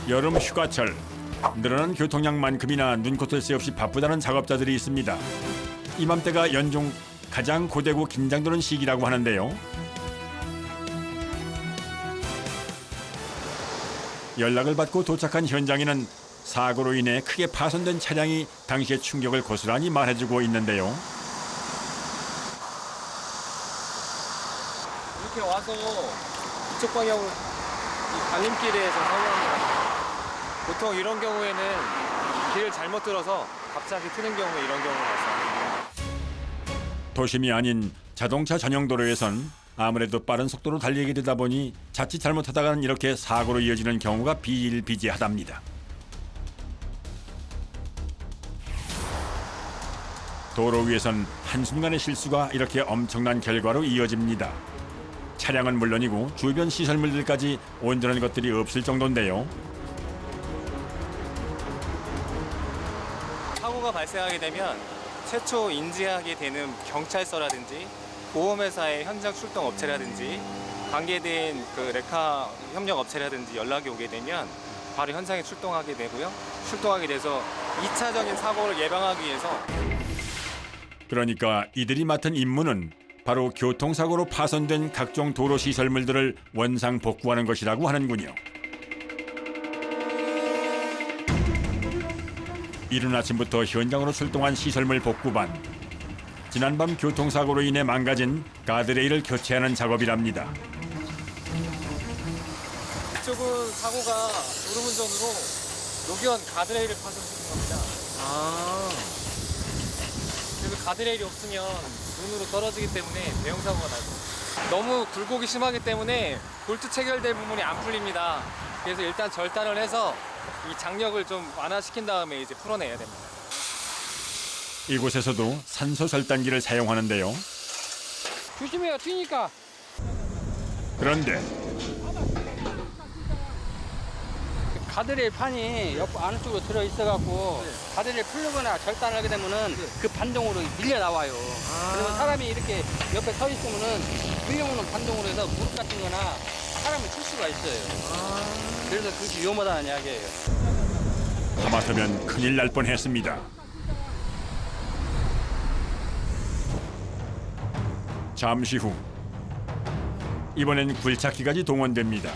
여름 휴가철, 늘어난 교통량만큼이나 눈꽃을 새 없이 바쁘다는 작업자들이 있습니다. 이맘때가 연중 가장 고되고 긴장되는 시기라고 하는데요. 연락을 받고 도착한 현장에는 사고로 인해 크게 파손된 차량이 당시의 충격을 고스란히 말해주고 있는데요. 이렇게 와서 이쪽 방향으로 이 갈림길에서 서행합니다. 보통 이런 경우에는 길을 잘못 들어서 갑자기 트는 경우에 이런 경우가 발생합니다. 도심이 아닌 자동차 전용 도로에선 아무래도 빠른 속도로 달리게 되다 보니 자칫 잘못하다가는 이렇게 사고로 이어지는 경우가 비일비재하답니다. 도로 위에선 한순간의 실수가 이렇게 엄청난 결과로 이어집니다. 차량은 물론이고 주변 시설물들까지 온전한 것들이 없을 정도인데요. 사고가 발생하게 되면 최초 인지하게 되는 경찰서라든지 보험회사의 현장 출동 업체라든지 관계된 그 레카 협력 업체라든지 연락이 오게 되면 바로 현장에 출동하게 되고요. 출동하게 돼서 2차적인 사고를 예방하기 위해서 그러니까 이들이 맡은 임무는 바로 교통사고로 파손된 각종 도로 시설물들을 원상 복구하는 것이라고 하는군요. 이른 아침부터 현장으로 출동한 시설물 복구반. 지난밤 교통사고로 인해 망가진 가드레일을 교체하는 작업이랍니다. 이쪽은 사고가 졸음운전으로 노견 가드레일을 파손시킨 겁니다. 그래서 가드레일이 없으면 눈으로 떨어지기 때문에 대형사고가 나죠. 너무 굴곡이 심하기 때문에 볼트 체결될 부분이 안 풀립니다. 그래서 일단 절단을 해서 이 장력을 좀 완화시킨 다음에 이제 풀어내야 됩니다. 이곳에서도 산소 절단기를 사용하는데요. 조심해요, 튀니까. 그런데 가드레일 판이 옆 안쪽으로 들어 있어갖고 가드레일 풀거나 절단을 하게 되면은 그 반동으로 밀려 나와요. 그러면 사람이 이렇게 옆에 서 있으면은 밀려오는 반동으로 해서 무릎 같은 거나 사람을 칠 수가 있어요. 그래서 그렇게 위험하다는 이야기예요. 하마터면 큰일 날 뻔했습니다. 잠시 후 이번엔 굴착기까지 동원됩니다.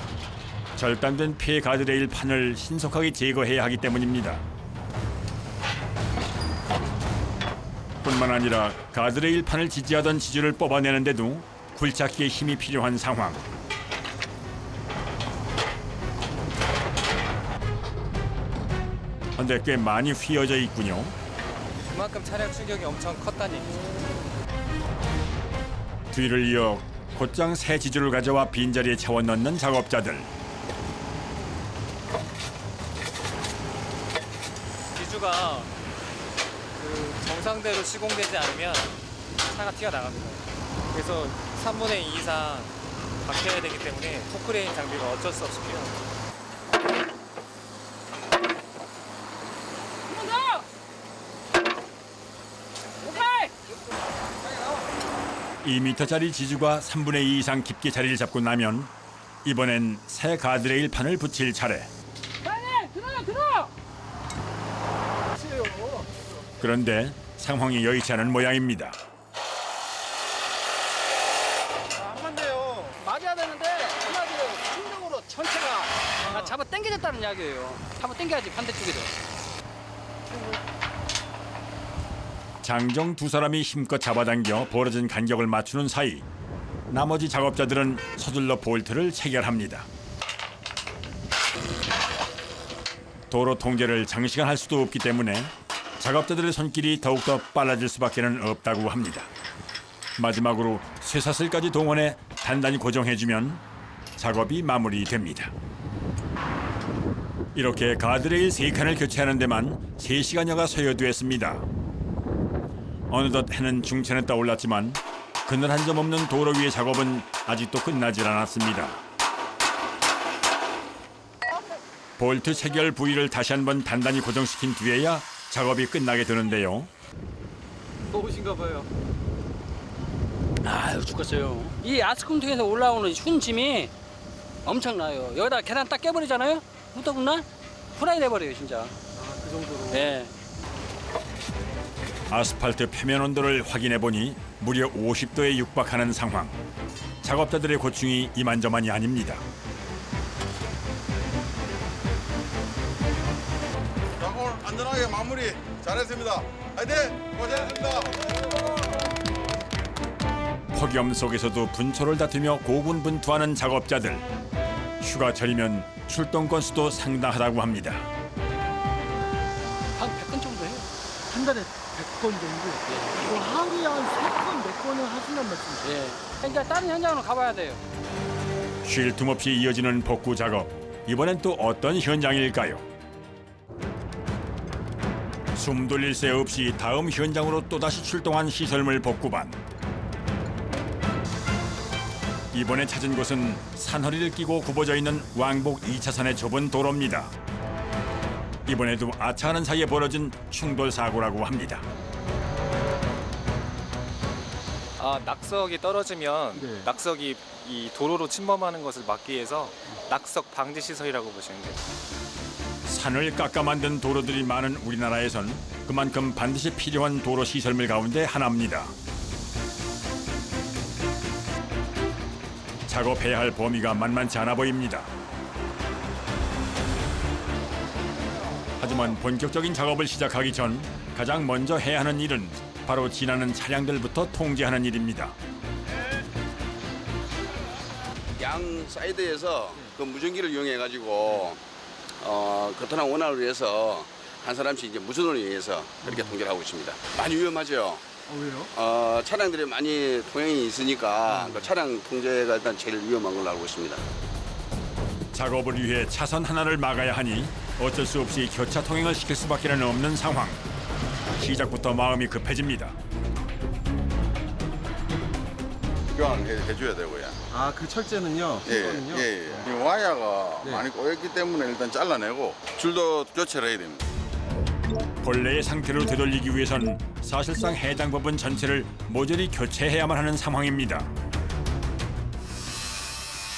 절단된 폐 가드레일 판을 신속하게 제거해야 하기 때문입니다. 뿐만 아니라 가드레일 판을 지지하던 지주를 뽑아내는데도 굴착기의 힘이 필요한 상황. 그런데 꽤 많이 휘어져 있군요. 그만큼 차량 충격이 엄청 컸다는 얘기죠. 뒤를 이어 곧장 새 지주를 가져와 빈자리에 채워 넣는 작업자들. 지주가 그 정상대로 시공되지 않으면 차가 튀어나갑니다. 그래서 3분의 2 이상 바뀌어야 되기 때문에 포크레인 장비가 어쩔 수 없이 필요합니다. 2m짜리 지주가 3분의 2 이상 깊게 자리를 잡고 나면 이번엔 새 가드레일 판을 붙일 차례. 들어! 그런데 상황이 여의치 않은 모양입니다. 안 맞네요. 맞아야 되는데 한마디로 충격으로 전체가 잡아 당겨졌다는 이야기예요. 잡아 당겨야지 반대쪽에도. 장정 두 사람이 힘껏 잡아당겨 벌어진 간격을 맞추는 사이 나머지 작업자들은 서둘러 볼트를 체결합니다. 도로 통제를 장시간 할 수도 없기 때문에 작업자들의 손길이 더욱더 빨라질 수밖에는 없다고 합니다. 마지막으로 쇠사슬까지 동원해 단단히 고정해주면 작업이 마무리됩니다. 이렇게 가드레일 3칸을 교체하는 데만 3시간여가 소요됐습니다. 어느덧 해는 중천에 떠올랐지만 그늘 한 점 없는 도로 위의 작업은 아직도 끝나질 않았습니다. 볼트 체결 부위를 다시 한번 단단히 고정시킨 뒤에야 작업이 끝나게 되는데요. 더우신가 봐요. 아유 죽겠어요. 이 아스콘통에서 올라오는 슌짐이 엄청나요. 여기다 계단 딱 깨버리잖아요. 후덕날 후라이 돼버려요 진짜. 그 정도로. 예. 아스팔트 표면 온도를 확인해 보니 무려 50도에 육박하는 상황. 작업자들의 고충이 이만저만이 아닙니다. 자, 오늘 안전하게 마무리 잘했습니다. 화이팅! 고생했습니다. 폭염 속에서도 분초를 다투며 고군분투하는 작업자들. 휴가철이면 출동 건수도 상당하다고 합니다. 한 100건 정도 해요. 한 달에 100건 정도. 뭐 하루에 한 3건, 4건을 하신단 말씀이세요? 예. 그러니까 다른 현장으로 가봐야 돼요. 쉴 틈 없이 이어지는 복구 작업. 이번엔 또 어떤 현장일까요? 숨 돌릴 새 없이 다음 현장으로 또다시 출동한 시설물 복구반. 이번에 찾은 곳은 산허리를 끼고 굽어져 있는 왕복 2차선의 좁은 도로입니다. 이번에도 아차하는 사이에 벌어진 충돌 사고라고 합니다. 낙석이 떨어지면 네. 낙석이 이 도로로 침범하는 것을 막기 위해서 낙석 방지 시설이라고 보시면 돼요. 산을 깎아 만든 도로들이 많은 우리나라에선 그만큼 반드시 필요한 도로 시설물 가운데 하나입니다. 작업해야 할 범위가 만만치 않아 보입니다. 하지만 본격적인 작업을 시작하기 전 가장 먼저 해야 하는 일은 바로 지나는 차량들부터 통제하는 일입니다. 양 사이드에서 그 무전기를 이용해 가지고 교통안 원활을 위해서 한 사람씩 이제 무선으로 의해서 그렇게 통제를 하고 있습니다. 많이 위험하죠. 왜요? 차량들이 많이 통행이 있으니까 그 차량 통제가 일단 제일 위험한 걸로 알고 있습니다. 작업을 위해 차선 하나를 막아야 하니 어쩔 수 없이 교차 통행을 시킬 수밖에 없는 상황. 시작부터 마음이 급해집니다. 교환해줘야 되고요. 아, 그 철제는요? 예, 예. 이 와이어가 네. 많이 꼬였기 때문에 일단 잘라내고 줄도 교체를 해야 됩니다. 본래의 상태로 되돌리기 위해선 사실상 해당 부분 전체를 모조리 교체해야만 하는 상황입니다.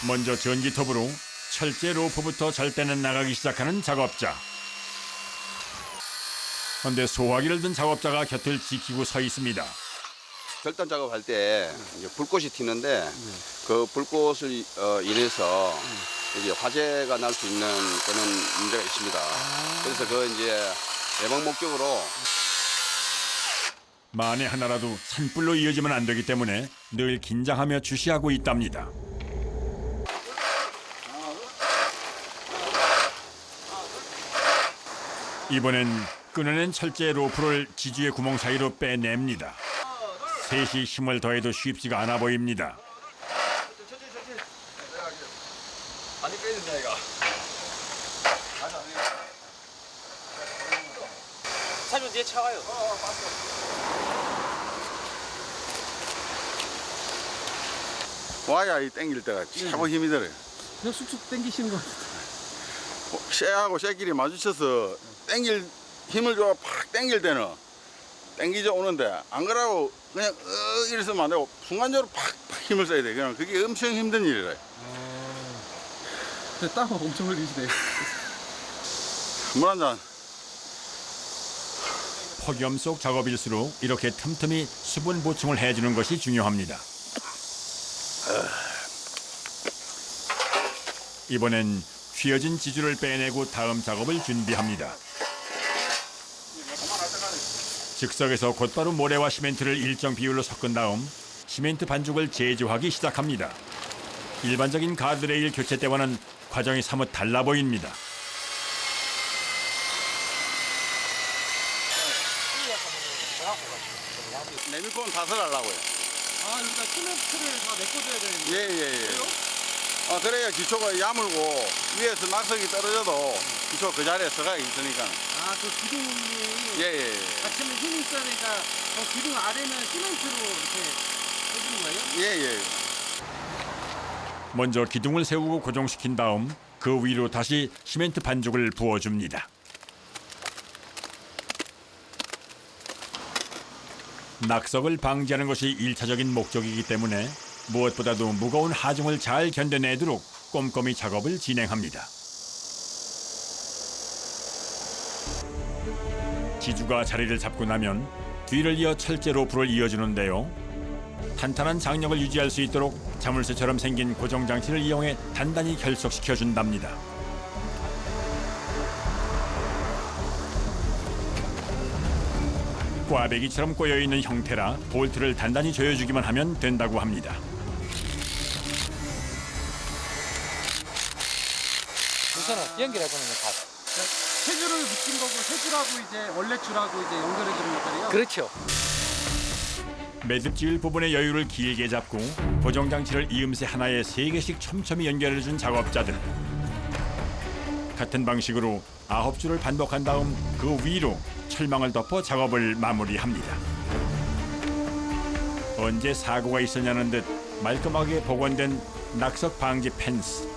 먼저 전기톱으로 철제 로프부터 절대는 나가기 시작하는 작업자. 그런데 소화기를 든 작업자가 곁을 지키고 서 있습니다. 절단 작업할 때 이제 불꽃이 튀는데 그 불꽃을 인해서 이제 화재가 날 수 있는 그런 문제가 있습니다. 그래서 그 이제 예방 목적으로 만에 하나라도 산불로 이어지면 안 되기 때문에 늘 긴장하며 주시하고 있답니다. 이번엔 끊어낸 철제 로프를 지주의 구멍 사이로 빼냅니다. 셋이 힘을 더해도 쉽지가 않아 보입니다. 많이 빼야 된다 이거. 사진 뒤에 차가요. 와이어 당길 때가 최고 힘이 들어요. 그냥 쑥쑥 당기시는 것 같아요. 쇠하고 쇠끼리 마주쳐서 당길 힘을 줘 팍 당길 때는 당기져 오는데 안 그러고 그냥 이래서만 안 되고 순간적으로 팍 힘을 써야 돼. 그냥 그게 엄청 힘든 일이래. 근데 땀 엄청 흘리시네요. 물 한 잔. 폭염 속 작업일수록 이렇게 틈틈이 수분 보충을 해주는 것이 중요합니다. 이번엔 휘어진 지주를 빼내고 다음 작업을 준비합니다. 즉석에서 곧바로 모래와 시멘트를 일정 비율로 섞은 다음 시멘트 반죽을 제조하기 시작합니다. 일반적인 가드레일 교체 때와는 과정이 사뭇 달라 보입니다. 레미콘 탓을 하려고요. 아, 그러니까 시멘트를 다 메꿔줘야 되는데. 예. 그래야 기초가 야물고 위에서 낙석이 떨어져도 기초가 그 자리에 서가 있으니까. 아, 그 기둥이 예. 받치는 힘이 있어야 되니까 저 기둥 아래는 시멘트로 이렇게 해주는 거예요? 예. 먼저 기둥을 세우고 고정시킨 다음 그 위로 다시 시멘트 반죽을 부어줍니다. 낙석을 방지하는 것이 1차적인 목적이기 때문에 무엇보다도 무거운 하중을 잘 견뎌내도록 꼼꼼히 작업을 진행합니다. 지주가 자리를 잡고 나면 뒤를 이어 철제 로프를 이어주는데요. 탄탄한 장력을 유지할 수 있도록 자물쇠처럼 생긴 고정 장치를 이용해 단단히 결속시켜 준답니다. 꽈배기처럼 꼬여있는 형태라 볼트를 단단히 조여주기만 하면 된다고 합니다. 우선은 연결해보는 거 다. 세줄을 붙인 거고 세줄하고 이제 원래 줄하고 이제 연결해 주는 것들이요. 그렇죠. 매듭 지을 부분의 여유를 길게 잡고 고정 장치를 이음새 하나에 3개씩 촘촘히 연결해준 작업자들. 같은 방식으로 9줄을 반복한 다음 그 위로 철망을 덮어 작업을 마무리합니다. 언제 사고가 있었냐는 듯 말끔하게 복원된 낙석 방지 펜스.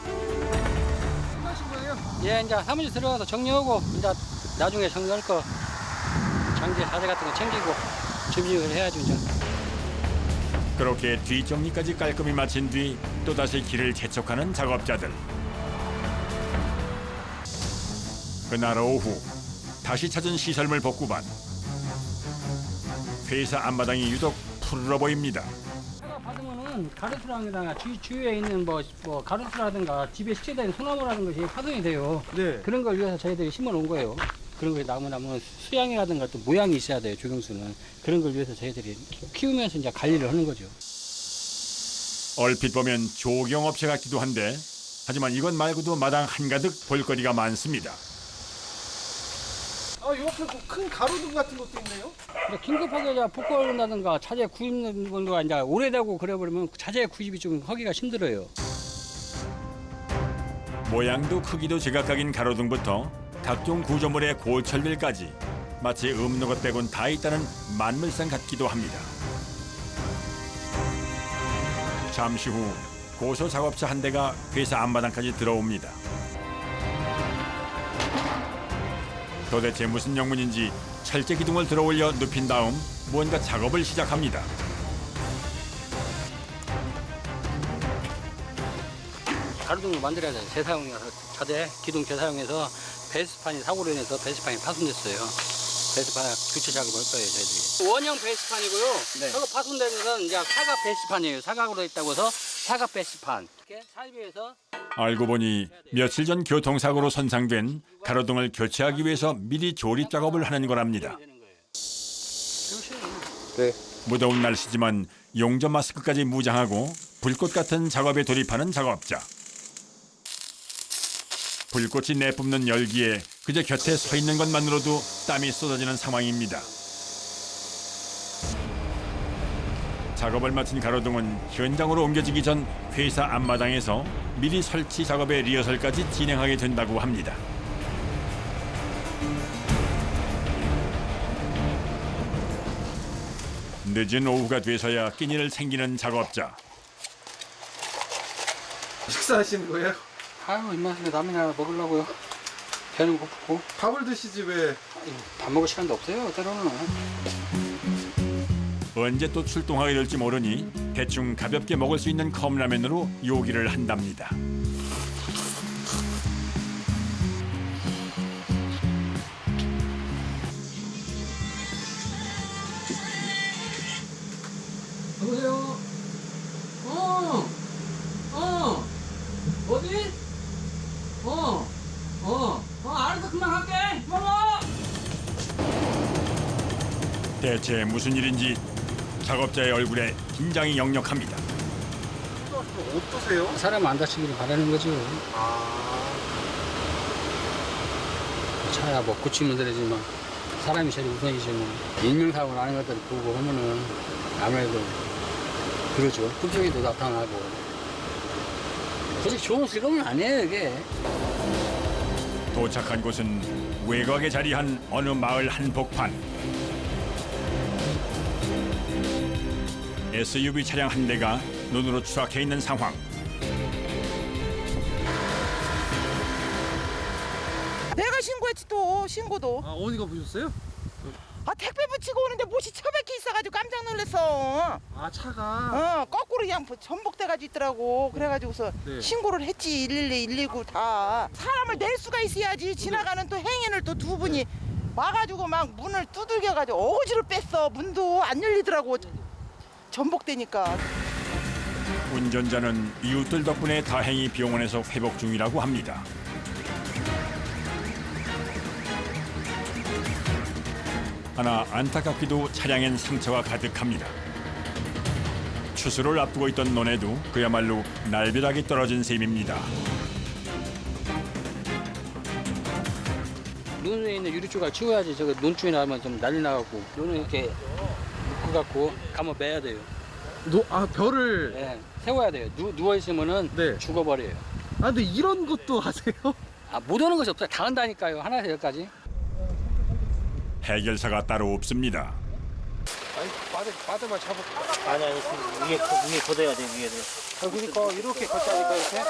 끝나신 거예요? 예, 이제 사무실 들어가서 정리하고 이제 나중에 정리할 거 장비 사제 같은 거 챙기고 준비를 해야죠 이제. 그렇게 뒷정리까지 깔끔히 마친 뒤 또다시 길을 재촉하는 작업자들. 그날 오후 다시 찾은 시설물 복구반. 회사 앞마당이 유독 푸르러 보입니다. 차가 받으면은 가로수랑이나 주위에 있는 뭐 가로수라든가 집에 식재된 소나무라는 것이 파손이 돼요. 네. 그런 걸 위해서 저희들이 심어 놓은 거예요. 그런 걸 나무나무는 수양이라든가 또 모양이 있어야 돼요. 조경수는 그런 걸 위해서 저희들이 키우면서 이제 관리를 하는 거죠. 얼핏 보면 조경업체 같기도 한데 하지만 이것 말고도 마당 한가득 볼거리가 많습니다. 아, 요 앞에 뭐 큰 가로등 같은 것도 있네요. 근데 긴급하게 이제 복구한다든가 차제 구입는 건가 이제 오래되고 그래버리면 차제 구입이 좀 하기가 힘들어요. 모양도 크기도 제각각인 가로등부터 각종 구조물의 고철들까지 마치 없는 것 빼곤 다 있다는 만물상 같기도 합니다. 잠시 후 고소 작업차 한 대가 회사 앞마당까지 들어옵니다. 도대체 무슨 영문인지 철제 기둥을 들어올려 눕힌 다음 무언가 작업을 시작합니다. 가로등을 만들어야 돼요. 재사용해서 차대 기둥 재사용해서 베이스판이 사고로 인해서 베이스판이 파손됐어요. 베이스판 교체 작업을 할 거예요, 저희들이. 원형 베이스판이고요. 네. 저거 파손된 건 이제 사각 베이스판이에요. 사각으로 있다고 해서 사각 베이스판. 이렇게 삽입해서 알고 보니 며칠 전 교통사고로 손상된 가로등을 교체하기 위해서 미리 조립 작업을 하는 거랍니다. 되는 거예요. 네. 무더운 날씨지만 용접 마스크까지 무장하고 불꽃 같은 작업에 돌입하는 작업자. 불꽃이 내뿜는 열기에 그저 곁에 서 있는 것만으로도 땀이 쏟아지는 상황입니다. 작업을 마친 가로등은 현장으로 옮겨지기 전 회사 앞마당에서 미리 설치 작업의 리허설까지 진행하게 된다고 합니다. 늦은 오후가 돼서야 끼니를 챙기는 작업자. 식사하시는 거예요? 아유, 입맛에 라면 하나 먹으려고요. 배는 고프고. 밥을 드시지 왜? 밥 먹을 시간도 없어요, 때로는. 언제 또 출동하게 될지 모르니 대충 가볍게 먹을 수 있는 컵라면으로 요기를 한답니다. 여보세요? 어디? 알았어, 금방 갈게. 고마워. 대체 무슨 일인지 작업자의 얼굴에 긴장이 역력합니다. 어떠세요? 사람 안 다치기를 바라는 거죠. 차야 뭐 고치면 되지만 사람이 제일 우선이지 뭐. 인명사고 나는 것들을 보고 하면은 아무래도 그러죠. 끔찍이도 나타나고. 그렇게 좋은 실험은 아니에요, 이게. 도착한 곳은 외곽에 자리한 어느 마을 한복판. SUV 차량 한 대가 눈으로 추락해 있는 상황. 내가 신고했지 또 신고도. 아, 어디가 보셨어요? 아 택배 붙이고 오는데 못이 처박혀 있어가지고 깜짝 놀랐어. 아, 차가. 거꾸로 그냥 전복돼가지고 있더라고. 그래가지고서 네. 신고를 했지. 112, 119 다. 사람을 낼 수가 있어야지. 지나가는 또 행인을 또 두 분이 와가지고 막 문을 두들겨가지고 어거지로 뺐어. 문도 안 열리더라고. 전복되니까. 운전자는 이웃들 덕분에 다행히 병원에서 회복 중이라고 합니다. 하나 안타깝게도 차량엔 상처가 가득합니다. 추수를 앞두고 있던 논에도 그야말로 날벼락이 떨어진 셈입니다. 논 위에 있는 유리조각 치워야지. 저거 논줄이 나면 좀 난리 나갖고 논을 이렇게 묶어갖고 감아 매야 돼요. 별을. 네, 세워야 돼요. 누워 있으면은 네. 죽어버려요. 아, 근데 이런 것도 하세요? 못 오는 것이 없어요. 다 한다니까요. 하나에서 열까지. 해결사가 따로 없습니다. 빠져만 잡을까? 아니 위에 걷어야 돼 위에를. 그러니까 이렇게 걷자니까 이렇게.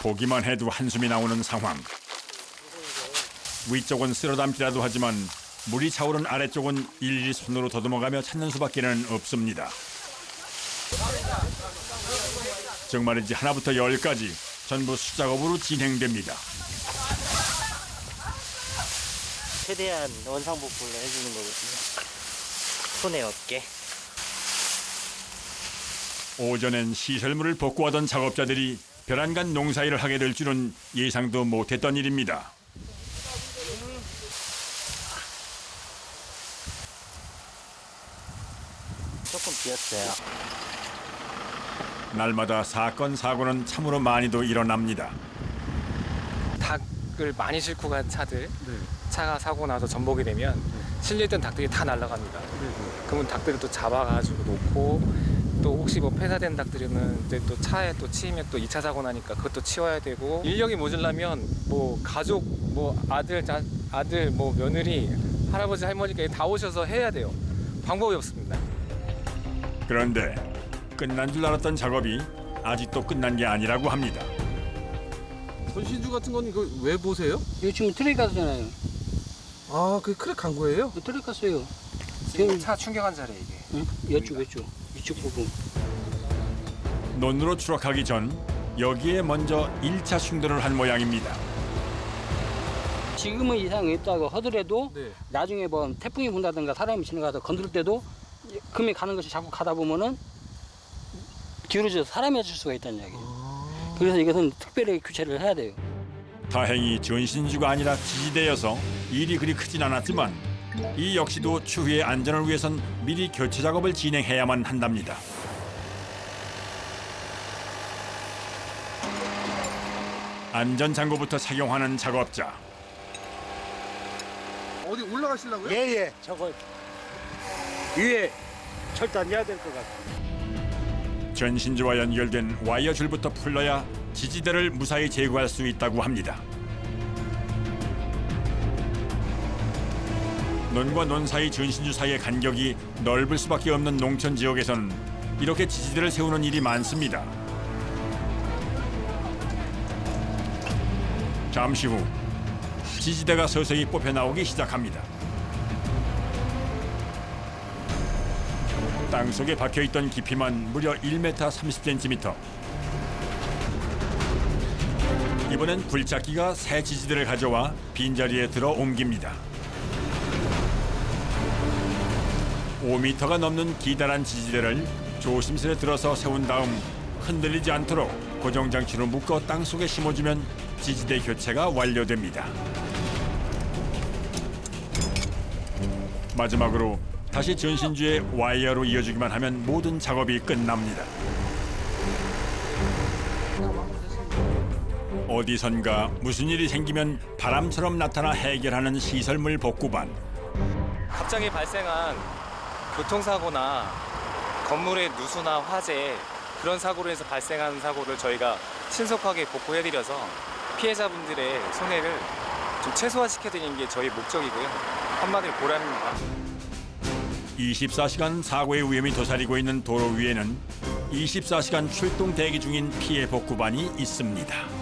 보기만 해도 한숨이 나오는 상황. 위쪽은 쓸어담기라도 하지만 물이 차오른 아래쪽은 일일이 손으로 더듬어가며 찾는 수밖에는 없습니다. 정말이지 하나부터 열까지 전부 수작업으로 진행됩니다. 최대한 원상복구를 해주는 거거든요. 손에 없게. 오전엔 시설물을 복구하던 작업자들이 벼란간 농사일을 하게 될 줄은 예상도 못했던 일입니다. 조금 비었어요. 날마다 사건 사고는 참으로 많이도 일어납니다. 닭을 많이 싣고 간 차들, 차가 사고 나서 전복이 되면 실려있던 닭들이 다 날아갑니다. 그러면 닭들을 또 잡아가지고 놓고 또 혹시 뭐 폐사된 닭들은 이제 또 차에 또 치이면 또 2차 사고 나니까 그것도 치워야 되고 인력이 모자라면 뭐 가족, 뭐 아들, 뭐 며느리, 할아버지, 할머니까지 다 오셔서 해야 돼요. 방법이 없습니다. 그런데 끝난 줄 알았던 작업이 아직도 끝난 게 아니라고 합니다. 전신주 같은 건 이거 왜 보세요? 이거 지금 트랙 가스잖아요. 아, 그게 크랙 간 거예요? 트랙 가스예요. 지금 차 충격한 자리에 이게. 응? 이쪽 이쪽 부분. 논으로 추락하기 전 여기에 먼저 1차 충돌을 한 모양입니다. 지금은 이상이 없다고 하더라도 네. 나중에 뭐 태풍이 분다든가 사람이 지나가다 건들 때도 금이 가는 것이 자꾸 가다 보면은 기울어져서 사람이 해줄 수가 있다는 이야기예요. 그래서 이것은 특별히 교체를 해야 돼요. 다행히 전신주가 아니라 지지대여서 일이 그리 크진 않았지만 이 역시도 추후의 안전을 위해선 미리 교체 작업을 진행해야만 한답니다. 안전장구부터 착용하는 작업자. 어디 올라가시려고요? 예예. 저거 위에 철단해야 될 것 같아. 전신주와 연결된 와이어 줄부터 풀러야 지지대를 무사히 제거할 수 있다고 합니다. 논과 논 사이 전신주 사이의 간격이 넓을 수밖에 없는 농촌 지역에서는 이렇게 지지대를 세우는 일이 많습니다. 잠시 후 지지대가 서서히 뽑혀 나오기 시작합니다. 땅속에 박혀있던 깊이만 무려 1m 30cm. 이번엔 굴착기가 새 지지대를 가져와 빈자리에 들어 옮깁니다. 5m가 넘는 기다란 지지대를 조심스레 들어서 세운 다음 흔들리지 않도록 고정장치로 묶어 땅속에 심어주면 지지대 교체가 완료됩니다. 마지막으로 다시 전신주에 와이어로 이어주기만 하면 모든 작업이 끝납니다. 어디선가 무슨 일이 생기면 바람처럼 나타나 해결하는 시설물 복구반. 갑자기 발생한 교통사고나 건물의 누수나 화재 그런 사고로 해서 발생한 사고를 저희가 신속하게 복구해드려서 피해자분들의 손해를 좀 최소화시켜드리는 게 저희 목적이고요. 한마디로 보람입니다. 24시간 사고의 위험이 도사리고 있는 도로 위에는 24시간 출동 대기 중인 피해 복구반이 있습니다.